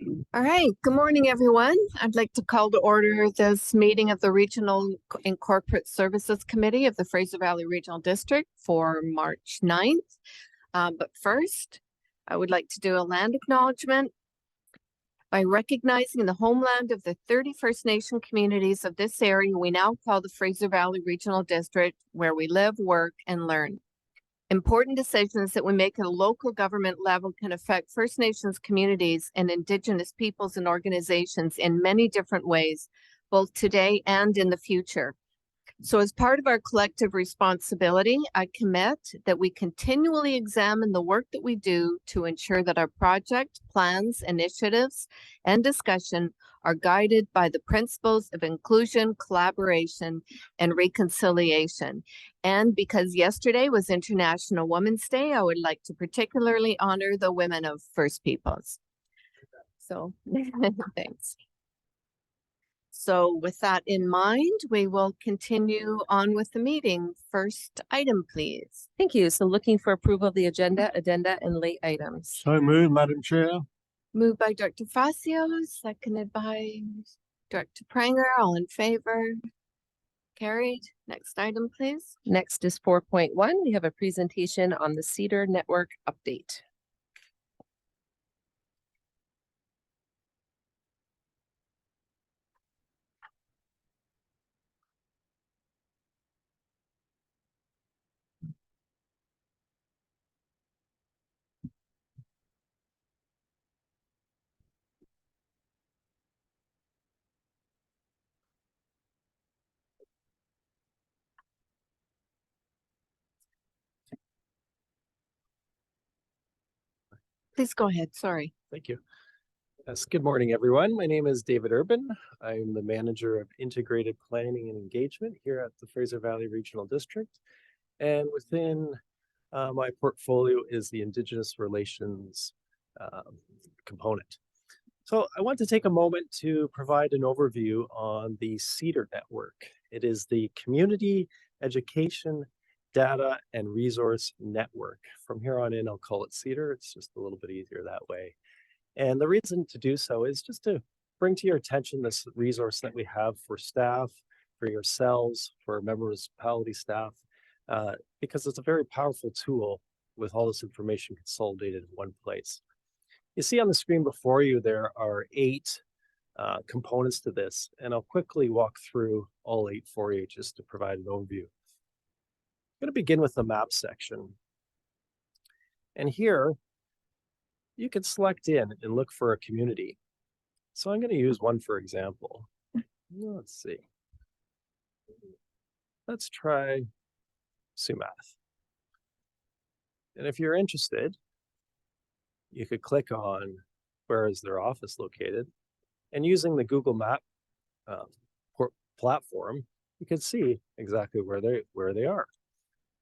All right, good morning, everyone. I'd like to call to order this meeting of the Regional and Corporate Services Committee of the Fraser Valley Regional District for March 9th. But first, I would like to do a land acknowledgement. By recognizing the homeland of the 30 First Nation communities of this area, we now call the Fraser Valley Regional District, where we live, work, and learn. Important decisions that we make at a local government level can affect First Nations communities and Indigenous peoples and organizations in many different ways, both today and in the future. So as part of our collective responsibility, I commit that we continually examine the work that we do to ensure that our project, plans, initiatives, and discussion are guided by the principles of inclusion, collaboration, and reconciliation. And because yesterday was International Women's Day, I would like to particularly honor the women of First Peoples. So thanks. So with that in mind, we will continue on with the meeting. First item, please. Thank you. So looking for approval of the agenda, and late items. So moved, Madam Chair. Moved by Dr. Facio, seconded by Director Pranger. All in favor? Carried. Next item, please. Next is 4.1. We have a presentation on the Cedar Network update. Please go ahead. Sorry. Thank you. Yes, good morning, everyone. My name is David Urban. I'm the Manager of Integrated Planning and Engagement here at the Fraser Valley Regional District. And within my portfolio is the Indigenous Relations component. So I want to take a moment to provide an overview on the CEDAR network. It is the Community Education Data and Resource Network. From here on in, I'll call it CEDAR. It's just a little bit easier that way. And the reason to do so is just to bring to your attention this resource that we have for staff, for yourselves, for municipality staff, because it's a very powerful tool with all this information consolidated in one place. You see on the screen before you, there are 8 components to this, and I'll quickly walk through all 8 for you just to provide an overview. I'm going to begin with the map section. And here, you can select in and look for a community. So I'm going to use one for example. Let's see. Let's try Sumath. And if you're interested, you could click on where is their office located. And using the Google Map platform, you can see exactly where they are.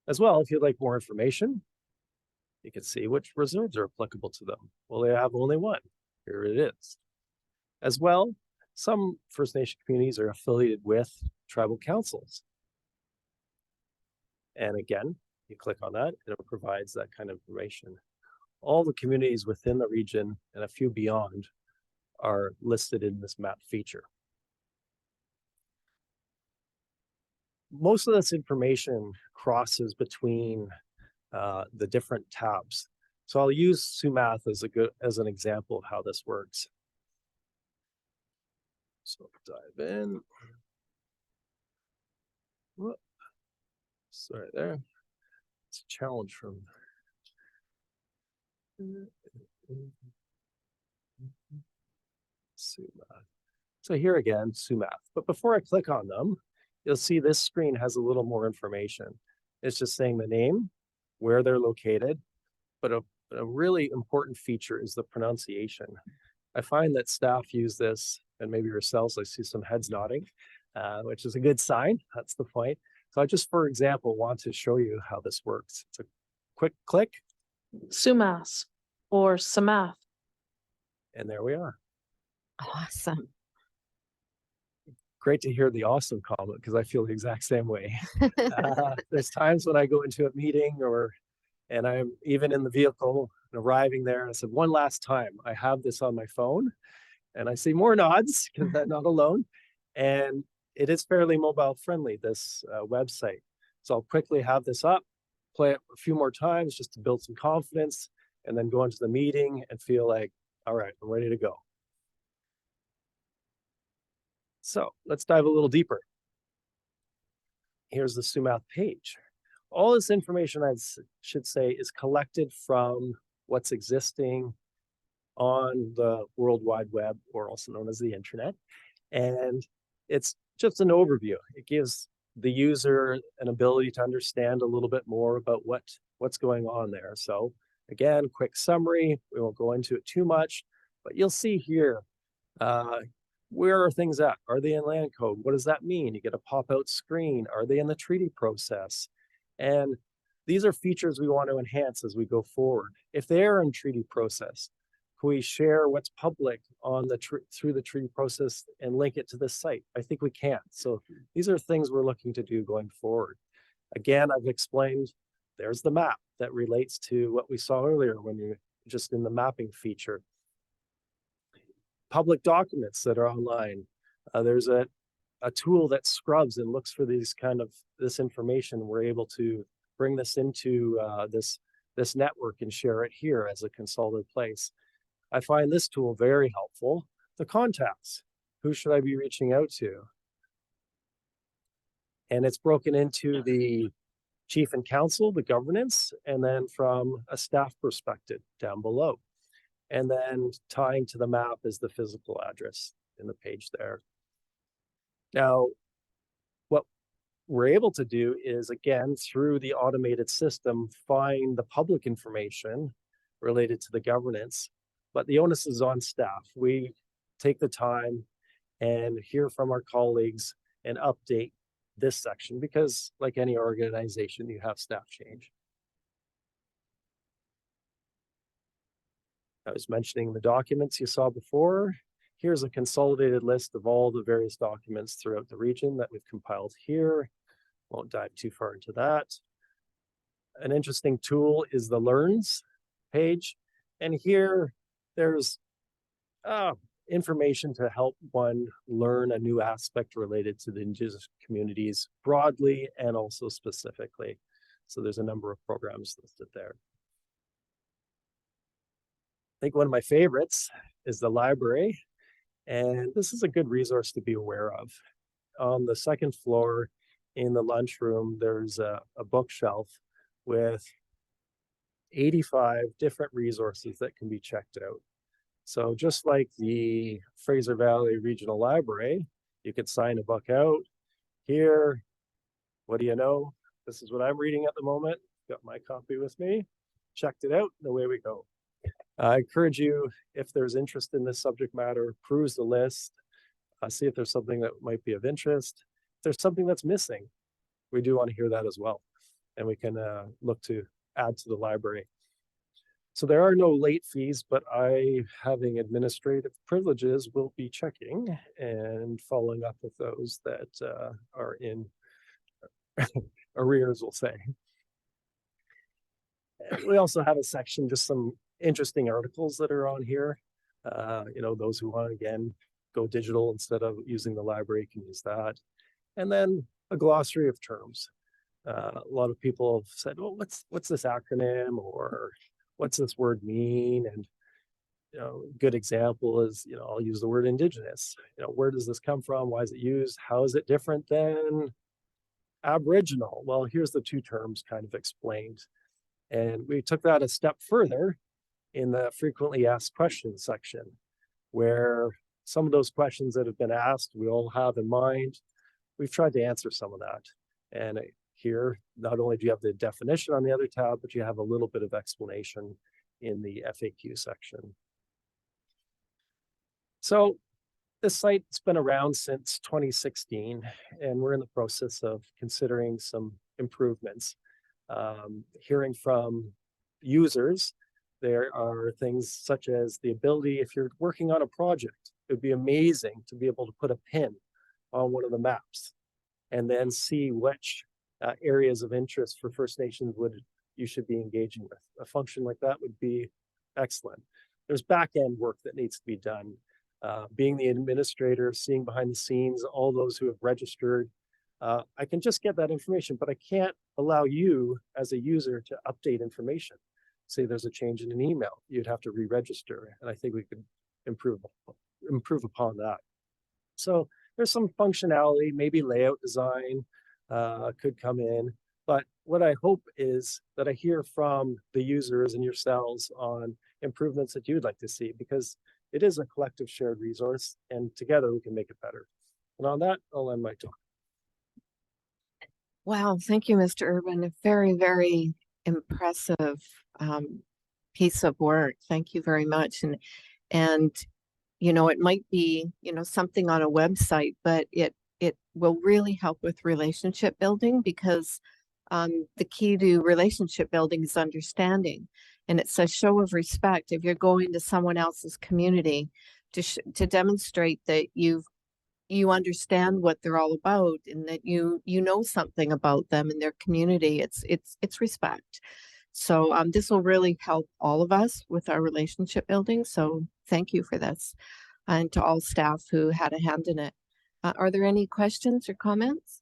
As well, if you'd like more information, you can see which reserves are applicable to them. Well, they have only one. Here it is. As well, some First Nation communities are affiliated with tribal councils. And again, you click on that, and it provides that kind of information. All the communities within the region and a few beyond are listed in this map feature. Most of this information crosses between the different tabs. So I'll use Sumath as an example of how this works. So dive in. Whoop. Sorry there. It's a challenge from Sumath. So here again, Sumath. But before I click on them, you'll see this screen has a little more information. It's just saying the name, where they're located, but a really important feature is the pronunciation. I find that staff use this, and maybe yourselves, I see some heads nodding, which is a good sign. That's the point. So I just, for example, want to show you how this works. It's a quick click. Sumas or Samath. And there we are. Awesome. Great to hear the awesome comment, because I feel the exact same way. There's times when I go into a meeting and I'm even in the vehicle And arriving there, I said, one last time, I have this on my phone. And I see more nods because I'm not alone. And it is fairly mobile friendly, this website. So I'll quickly have this up, play it a few more times just to build some confidence, and then go into the meeting and feel like, all right, I'm ready to go. So let's dive a little deeper. Here's the Sumath page. All this information, I should say, is collected from what's existing on the World Wide Web, or also known as the internet. And it's just an overview. It gives the user an ability to understand a little bit more about what's going on there. So again, quick summary. We won't go into it too much, but you'll see here, where are things at? Are they in land code? What does that mean? You get a pop-out screen. Are they in the treaty process? And these are features we want to enhance as we go forward. If they are in treaty process, can we share what's public on the through the treaty process and link it to this site? I think we can. So these are things we're looking to do going forward. Again, I've explained, there's the map that relates to what we saw earlier when you're just in the mapping feature. Public documents that are online. There's a tool that scrubs and looks for these this information. We're able to bring this into this network and share it here as a consolidated place. I find this tool very helpful. The contacts, who should I be reaching out to? And it's broken into the chief and council, the governance, and then from a staff perspective down below. And then tying to the map is the physical address in the page there. Now, what we're able to do is, again, through the automated system, find the public information related to the governance, but the onus is on staff. We take the time and hear from our colleagues and update this section because, like any organization, you have staff change. I was mentioning the documents you saw before. Here's a consolidated list of all the various documents throughout the region that we've compiled here. Won't dive too far into that. An interesting tool is the Learns page. And here there's information to help one learn a new aspect related to the Indigenous communities broadly and also specifically. So there's a number of programs listed there. I think one of my favorites is the library, and this is a good resource to be aware of. On the second floor in the lunchroom, there's a bookshelf with 85 different resources that can be checked out. So just like the Fraser Valley Regional Library, you could sign a book out. Here, what do you know? This is what I'm reading at the moment. Got my copy with me. Checked it out, and away we go. I encourage you, if there's interest in this subject matter, peruse the list, see if there's something that might be of interest. If there's something that's missing, we do want to hear that as well. And we can look to add to the library. So there are no late fees, but I, having administrative privileges, will be checking and following up with those that are in arrears, we'll say. We also have a section, just some interesting articles that are on here. Those who want to, again, go digital instead of using the library can use that. And then a glossary of terms. A lot of people have said, well, what's this acronym, or what's this word mean? And a good example is, I'll use the word Indigenous. Where does this come from? Why is it used? How is it different than Aboriginal? Well, here's the two terms kind of explained. And we took that a step further in the frequently asked questions section, where some of those questions that have been asked, we all have in mind. We've tried to answer some of that. And here, not only do you have the definition on the other tab, but you have a little bit of explanation in the FAQ section. So this site's been around since 2016, and we're in the process of considering some improvements. Hearing from users, there are things such as the ability, if you're working on a project, it would be amazing to be able to put a pin on one of the maps and then see which areas of interest for First Nations you should be engaging with. A function like that would be Excellent. There's back end work that needs to be done. Being the administrator, seeing behind the scenes, all those who have registered, I can just get that information, but I can't allow you as a user to update information. Say there's a change in an email, you'd have to re-register, and I think we could improve upon that. So there's some functionality, maybe layout design could come in, but what I hope is that I hear from the users and yourselves on improvements that you'd like to see, because it is a collective shared resource, and together we can make it better. And on that, I'll end my talk. Wow, thank you, Mr. Urban. A very, very impressive piece of work. Thank you very much. And you know, it might be, you know, something on a website, but it will really help with relationship building, because the key to relationship building is understanding. And it's a show of respect if you're going to someone else's community to demonstrate that you understand what they're all about, and that you know something about them and their community. It's respect. So this will really help all of us with our relationship building. So thank you for this, and to all staff who had a hand in it. Are there any questions or comments?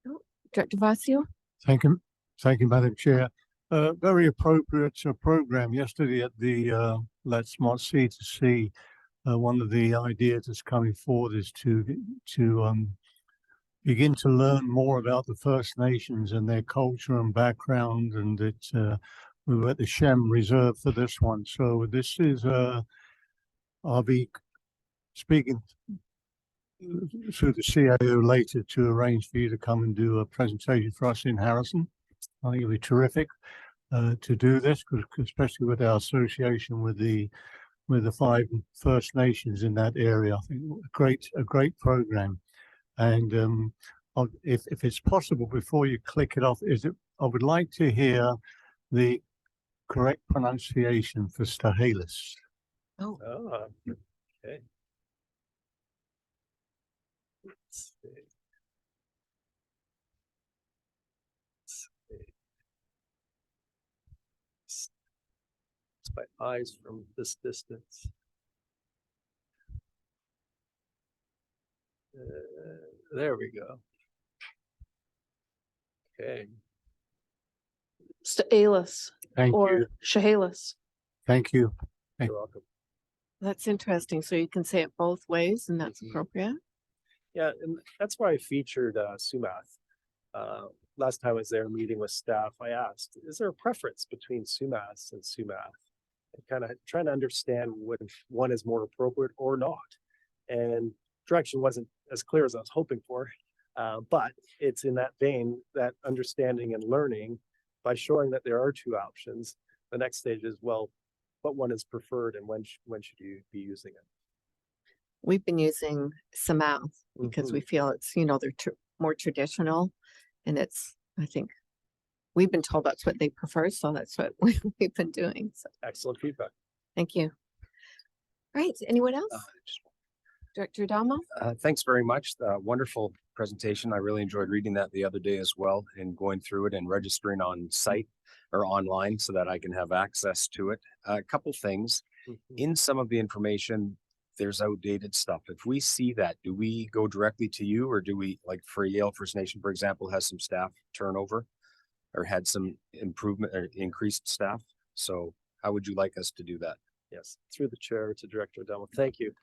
No? Director Vassio? Thank you, Madam Chair. Very appropriate program yesterday at the Let's Smart C2C. One of the ideas that's coming forward is to begin to learn more about the First Nations and their culture and background, and we were at the Shem Reserve for this one. So this is I'll be speaking through the CAO later to arrange for you to come and do a presentation for us in Harrison. I think it'll be terrific to do this, especially with our association with the 5 First Nations in that area. I think a great program. And if it's possible, before you click it off, I would like to hear the correct pronunciation for Stahelis. Oh, Okay. Let's see. It's my eyes from this distance. There we go. Okay. Stahelis Thank you. or Chehalis. Thank you. You're welcome. that's interesting. So you can say it both ways, and that's Mhm. appropriate. Yeah, and that's why I featured Sumath. Last time I was there meeting with staff, I asked, is there a preference between Sumath and Sumath? And kind of trying to understand which one is more appropriate or not. And direction wasn't as clear as I was hoping for, but it's in that vein, that understanding and learning by showing that there are 2 options. The next stage is, well, what one is preferred and when should you be using it? We've been using Samath because we feel it's, you know, they're more traditional, and I think we've been told that's what they prefer. So that's what we've been doing. So Excellent feedback. thank you. All right. Anyone else? Director Adamo? Thanks very much. Wonderful presentation. I really enjoyed reading that the other day as well, and going through it and registering on site or online so that I can have access to it. A couple things. In some of the information, there's outdated stuff. If we see that, do we go directly to you, or do we, like for Yale First Nation, for example, has some staff turnover or had some improvement or increased staff? So how would you like us to do that? Yes, through the chair to Director Adamo. Thank you.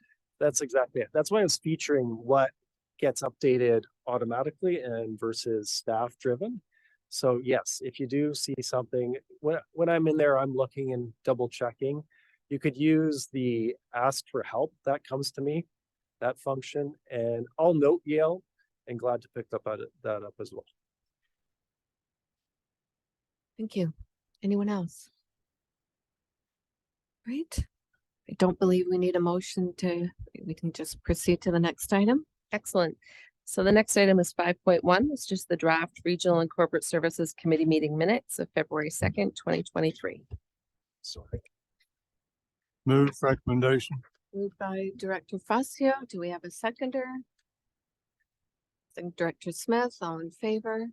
That's exactly it. That's why I was featuring what gets updated automatically and versus staff driven. So yes, if you do see something, when I'm in there, I'm looking and double checking. You could use the ask for help that comes to me, that function, and I'll note Yale, and glad to pick that up as well. Thank you. Anyone else? Right. I don't believe we need a motion we can just proceed to the next item. Excellent. So the next item is 5.1. It's just the draft Regional and Corporate Services Committee meeting minutes of February 2nd, 2023. Sorry. Move recommendation. Moved by Director Facio. Do we have a seconder? Second, Director Smith, all in favor?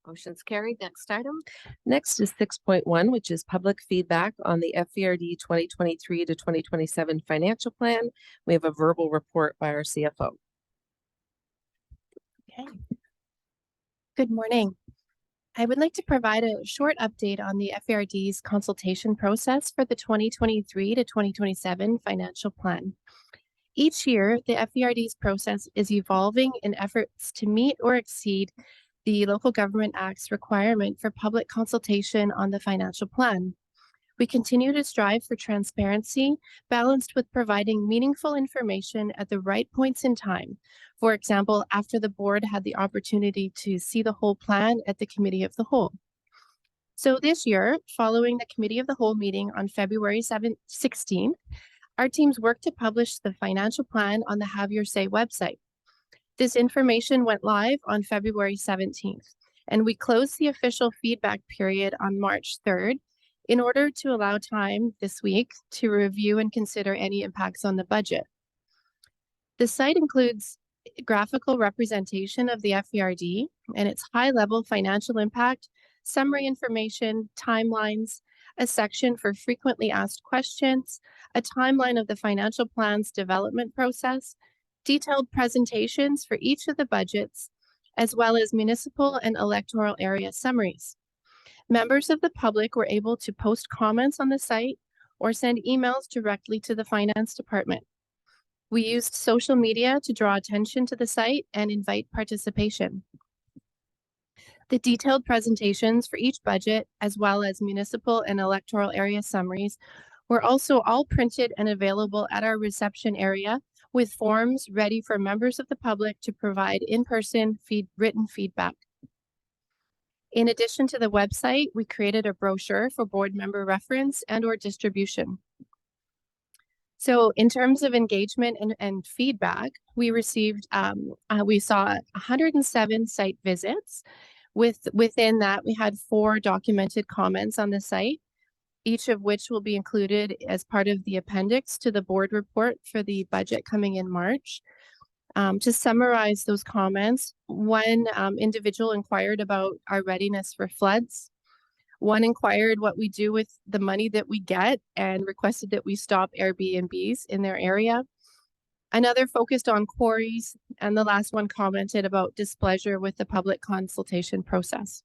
Motion's carried. Next item. Next is 6.1, which is public feedback on the FVRD 2023 to 2027 financial plan. We have a verbal report by our CFO. Okay. Good morning. I would like to provide a short update on the FARD's consultation process for the 2023 to 2027 financial plan. Each year, the FVRD's process is evolving in efforts to meet or exceed the Local Government Act's requirement for public consultation on the financial plan. We continue to strive for transparency, balanced with providing meaningful information at the right points in time. For example, after the board had the opportunity to see the whole plan at the Committee of the Whole. So this year, following the Committee of the Whole meeting on February 16th, our teams worked to publish the financial plan on the Have Your Say website. This information went live on February 17th, and we closed the official feedback period on March 3rd in order to allow time this week to review and consider any impacts on the budget. The site includes graphical representation of the FVRD and its high-level financial impact, summary information, timelines, a section for frequently asked questions, a timeline of the financial plan's development process, detailed presentations for each of the budgets, as well as municipal and electoral area summaries. Members of the public were able to post comments on the site or send emails directly to the finance department. We used social media to draw attention to the site and invite participation. The detailed presentations for each budget, as well as municipal and electoral area summaries, were also all printed and available at our reception area with forms ready for members of the public to provide in-person written feedback. In addition to the website, we created a brochure for board member reference and/or distribution. So in terms of engagement and feedback, we received, we saw 107 site visits. Within that, we had 4 documented comments on the site, each of which will be included as part of the appendix to the board report for the budget coming in March. To summarize those comments, one individual inquired about our readiness for floods. One inquired what we do with the money that we get and requested that we stop Airbnbs in their area. Another focused on quarries, and the last one commented about displeasure with the public consultation process.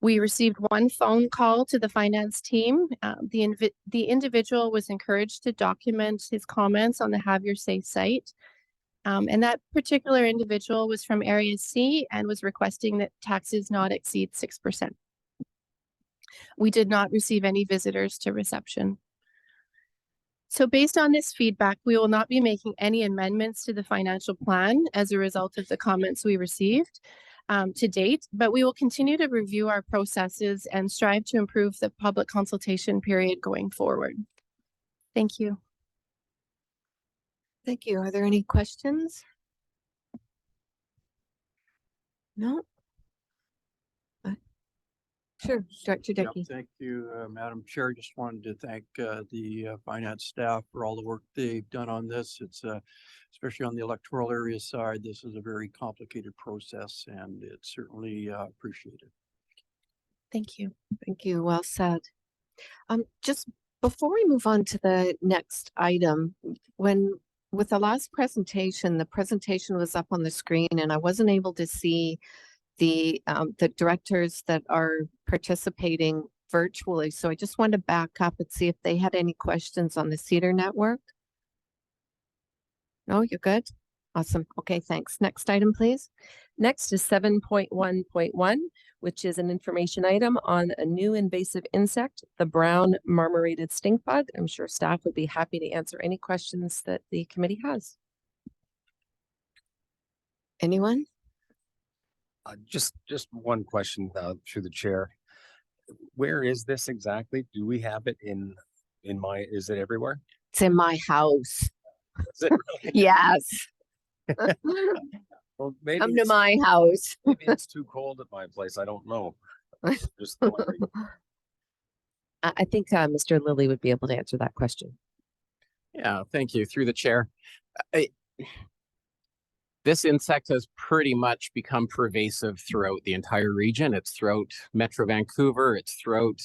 We received 1 phone call to the finance team. The individual was encouraged to document his comments on the Have Your Say site. And that particular individual was from Area C and was requesting that taxes not exceed 6%. We did not receive any visitors to reception. So based on this feedback, we will not be making any amendments to the financial plan as a result of the comments we received to date, but we will continue to review our processes and strive to improve the public consultation period going forward. Thank you. Thank you. Are there any questions? No? Sure, Director Yep, Dickey. thank you, Madam Chair. Just wanted to thank the finance staff for all the work they've done on this. It's especially on the electoral area side, this is a very complicated process and it's certainly appreciated. Thank you. Thank you. Well said. Just before we move on to the next item, with the last presentation, the presentation was up on the screen and I wasn't able to see the directors that are participating virtually. So I just wanted to back up and see if they had any questions on the Cedar Network. No, you're good? Awesome. Okay, thanks. Next item, please. Next is 7.1.1, which is an information item on a new invasive insect, the brown marmorated stink bug. I'm sure staff would be happy to answer any questions that the committee has. Anyone? Just one question through the chair. Where is this exactly? Do we have it in is it everywhere? It's in my house. Is it really? Yes. Well, maybe Come to it's, my house. maybe it's too cold at my place. I don't know. Just wondering. I think Mr. Lilly would be able to answer that question. Yeah, thank you. Through the chair. This insect has pretty much become pervasive throughout the entire region. It's throughout Metro Vancouver, it's throughout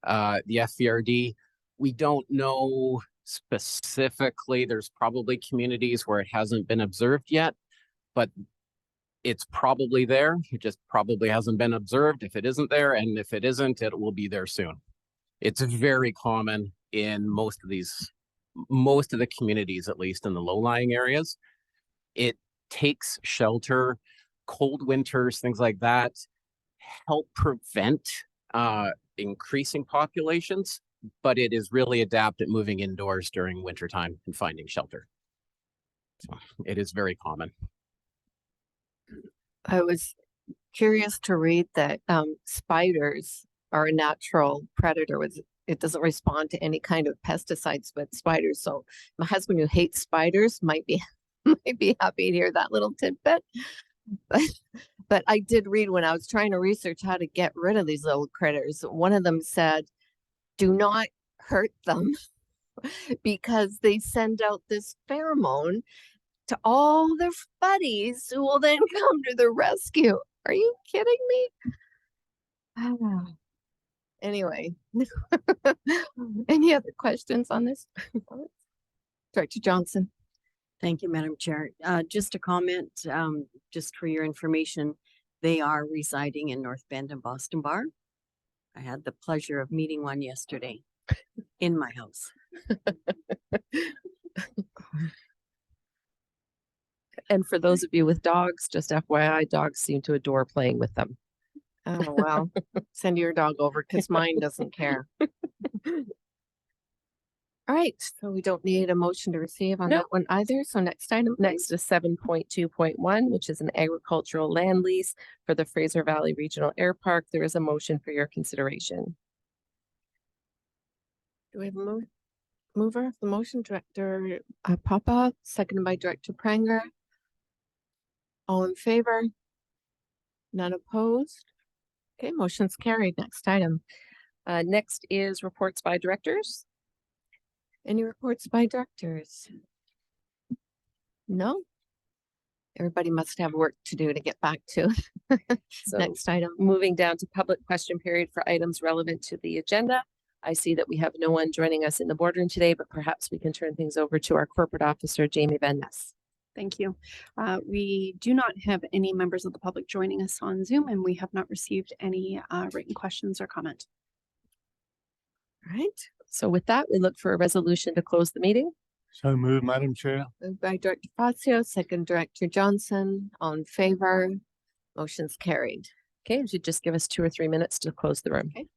the FVRD. We don't know specifically, there's probably communities where it hasn't been observed yet, but it's probably there. It just probably hasn't been observed if it isn't there, and if it isn't, it will be there soon. It's very common in most of the communities, at least in the low-lying areas. It takes shelter, cold winters, things like that, help prevent increasing populations, but it is really adept at moving indoors during wintertime and finding shelter. So it is very common. I was curious to read that spiders are a natural predator. It doesn't respond to any kind of pesticides with spiders. So my husband, who hates spiders, might be happy to hear that little tidbit. But I did read, when I was trying to research how to get rid of these little critters, one of them said, do not hurt them because they send out this pheromone to all their buddies who will then come to the rescue. Are you kidding me? Anyway, any other questions on this? Director Johnson. Thank you, Madam Chair. Just a comment, just for your information, they are residing in North Bend and Boston Bar. I had the pleasure of meeting one yesterday in my house. And for those of you with dogs, just FYI, dogs seem to adore playing with them. Oh, well, send your dog over because mine doesn't care. All right, so we don't need a motion to receive on Nope. that one either. So next item, Next is 7.2.1, which is an agricultural land lease for the Fraser Valley Regional Air Park. There is a motion for your consideration. do we have a mover of the motion? Director Papa, seconded by Director Pranger. All in favor? None opposed? Okay, motion's carried. Next item. Next is reports by directors. Any reports by directors? No? Everybody must have work to do to get back to So next item. moving down to public question period for items relevant to the agenda. I see that we have no one joining us in the boardroom today, but perhaps we can turn things over to our corporate officer, Jamie Van Ness. Thank you. We do not have any members of the public joining us on Zoom, and we have not received any written questions or comment. All right, So with that, we look for a resolution to close the meeting. So moved, Madam Chair. moved by Director Fazio, second Director Johnson, all in favor. Motion's carried. Okay, if you just give us 2 or 3 minutes to close the room. Okay.